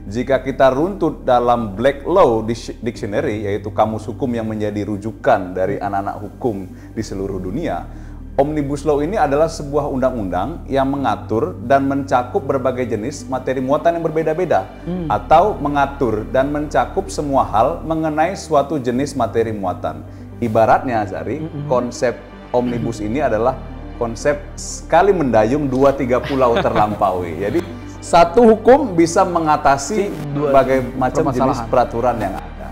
jika kita runtut dalam Black Law Dictionary, yaitu kamus hukum yang menjadi rujukan dari anak-anak hukum di seluruh dunia, Omnibus Law ini adalah sebuah undang-undang yang mengatur dan mencakup berbagai jenis materi muatan yang berbeda-beda, atau mengatur dan mencakup semua hal mengenai suatu jenis materi muatan. Ibaratnya, Azari, konsep Omnibus ini adalah konsep sekali mendayung 2-3 pulau terlampaui. Jadi satu hukum bisa mengatasi berbagai macam jenis peraturan yang ada.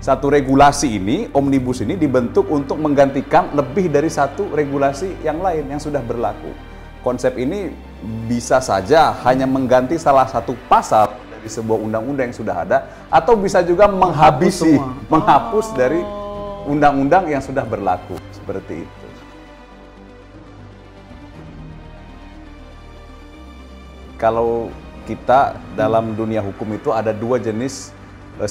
Satu regulasi ini, Omnibus ini dibentuk untuk menggantikan lebih dari satu regulasi yang lain yang sudah berlaku. Konsep ini bisa saja hanya mengganti salah satu pasal dari sebuah undang-undang yang sudah ada, atau bisa juga menghapus dari undang-undang yang sudah berlaku. Seperti itu. Kalau kita dalam dunia hukum itu ada dua jenis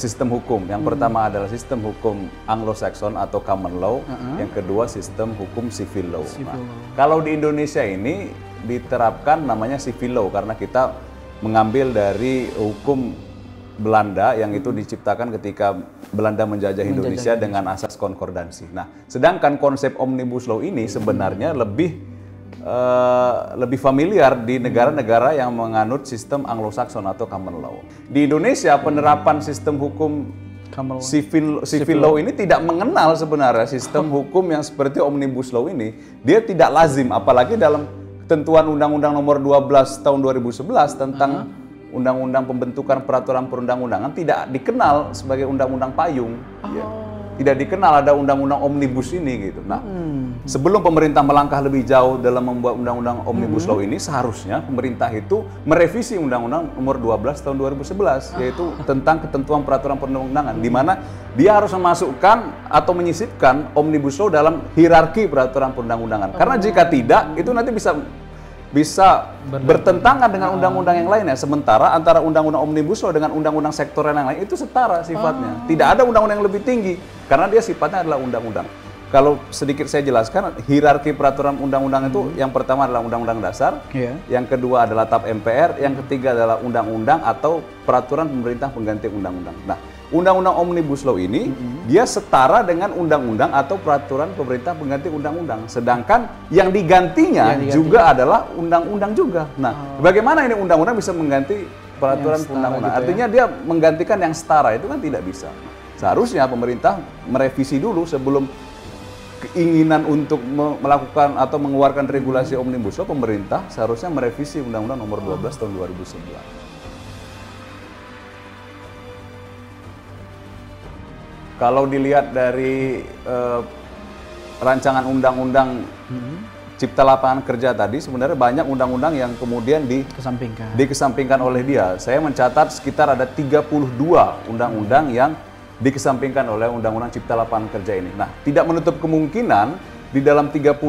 sistem hukum. Yang pertama adalah sistem hukum Anglo-Saxon atau common law, yang kedua sistem hukum civil law. Kalau di Indonesia ini diterapkan namanya civil law karena kita mengambil dari hukum Belanda yang itu diciptakan ketika Belanda menjajah Indonesia dengan asas konkordansi. Nah, sedangkan konsep Omnibus Law ini sebenarnya lebih familiar di negara-negara yang menganut sistem Anglo-Saxon atau common law. Di Indonesia, penerapan sistem hukum civil law ini tidak mengenal sebenarnya sistem hukum yang seperti Omnibus Law ini. Dia tidak lazim, apalagi dalam ketentuan Undang-Undang Nomor 12 Tahun 2011 tentang Undang-Undang Pembentukan Peraturan Perundang-undangan tidak dikenal sebagai undang-undang payung. Ya. Tidak dikenal ada undang-undang omnibus ini gitu. Nah, sebelum pemerintah melangkah lebih jauh dalam membuat undang-undang omnibus law ini, seharusnya pemerintah itu merevisi Undang-Undang Nomor 12 Tahun 2011, yaitu tentang ketentuan peraturan perundang-undangan, di mana dia harus memasukkan atau menyisipkan omnibus law dalam hierarki peraturan perundang-undangan. Karena jika tidak, itu nanti bisa bertentangan dengan undang-undang yang lainnya. Sementara antara undang-undang omnibus law dengan undang-undang sektoral yang lain itu setara sifatnya. Tidak ada undang-undang yang lebih tinggi karena dia sifatnya adalah undang-undang. Kalau sedikit saya jelaskan, hierarki peraturan undang-undang itu yang pertama adalah undang-undang dasar, yang kedua adalah TAP MPR, yang ketiga adalah undang-undang atau peraturan pemerintah pengganti undang-undang. Nah, undang-undang omnibus law ini dia setara dengan undang-undang atau peraturan pemerintah pengganti undang-undang. Sedangkan yang digantinya juga adalah undang-undang juga. Nah, bagaimana ini undang-undang bisa mengganti peraturan undang-undang? Gitu, artinya dia menggantikan yang setara, itu kan tidak bisa. Seharusnya pemerintah merevisi dulu sebelum keinginan untuk melakukan atau mengeluarkan regulasi omnibus law. Pemerintah seharusnya merevisi Undang-Undang Nomor 12 Tahun 2011. Kalau dilihat dari rancangan undang-undang Cipta Lapangan Kerja tadi, sebenarnya banyak undang-undang yang kemudian dikesampingkan oleh dia. Saya mencatat sekitar ada 32 undang-undang yang dikesampingkan oleh Undang-Undang Cipta Lapangan Kerja ini. Nah, tidak menutup kemungkinan di dalam 32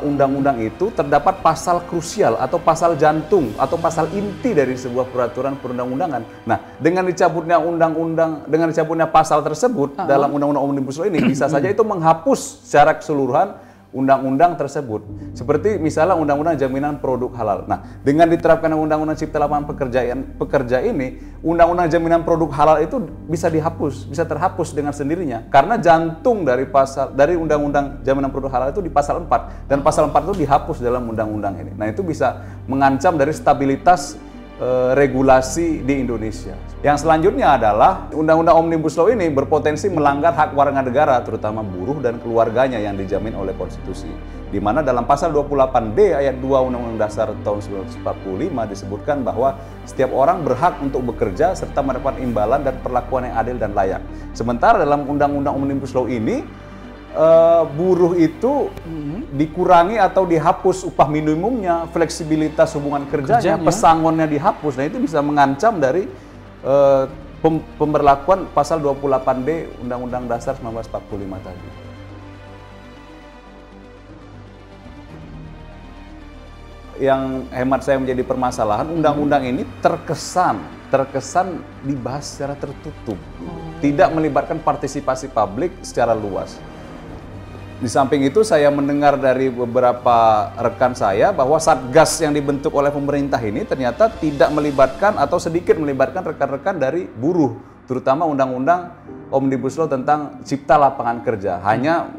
undang-undang itu terdapat pasal krusial atau pasal jantung atau pasal inti dari sebuah peraturan perundang-undangan. Nah, dengan dicabutnya pasal tersebut dalam Undang-Undang Omnibus Law ini bisa saja itu menghapus secara keseluruhan undang-undang tersebut. Seperti misalnya Undang-Undang Jaminan Produk Halal. Nah, dengan diterapkan Undang-Undang Cipta Lapangan Pekerja ini, Undang-Undang Jaminan Produk Halal itu bisa terhapus dengan sendirinya. Karena jantung dari Undang-Undang Jaminan Produk Halal itu di pasal 4, dan pasal 4 itu dihapus dalam undang-undang ini. Nah, itu bisa mengancam dari stabilitas regulasi di Indonesia. Yang selanjutnya adalah Undang-Undang Omnibus Law ini berpotensi melanggar hak warga negara, terutama buruh dan keluarganya yang dijamin oleh konstitusi. Di mana dalam pasal 28D ayat 2 Undang-Undang Dasar tahun 1945 disebutkan bahwa setiap orang berhak untuk bekerja serta mendapat imbalan dan perlakuan yang adil dan layak. Sementara dalam Undang-Undang Omnibus Law ini buruh itu dikurangi atau dihapus upah minimumnya, fleksibilitas hubungan kerjanya, pesangonnya dihapus. Nah, itu bisa mengancam dari pemberlakuan pasal 28D Undang-Undang Dasar 1945 tadi. Yang hemat saya menjadi permasalahan, undang-undang ini terkesan dibahas secara tertutup, tidak melibatkan partisipasi publik secara luas. Di samping itu saya mendengar dari beberapa rekan saya bahwa Satgas yang dibentuk oleh pemerintah ini ternyata tidak melibatkan atau sedikit melibatkan rekan-rekan dari buruh, terutama undang-undang Omnibus Law tentang cipta lapangan kerja. Hanya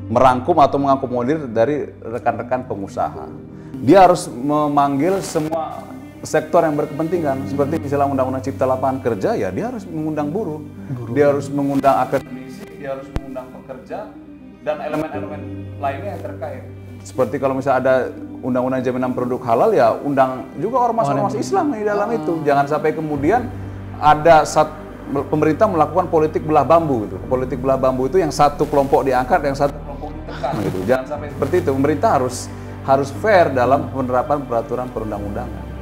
merangkum atau mengakomodir dari rekan-rekan pengusaha. Dia harus memanggil semua sektor yang berkepentingan, seperti misalnya undang-undang cipta lapangan kerja, ya dia harus mengundang buruh. Dia harus mengundang akademisi, dia harus mengundang pekerja, dan elemen-elemen lainnya yang terkait. Seperti kalau misalnya ada undang-undang jaminan produk halal, ya undang juga ormas-ormas Islam di dalam itu. Jangan sampai kemudian ada pemerintah melakukan politik belah bambu gitu. Politik belah bambu itu yang satu kelompok diangkat, yang satu kelompok ditekan gitu. Jangan sampai seperti itu. Pemerintah harus fair dalam penerapan peraturan perundang-undangan.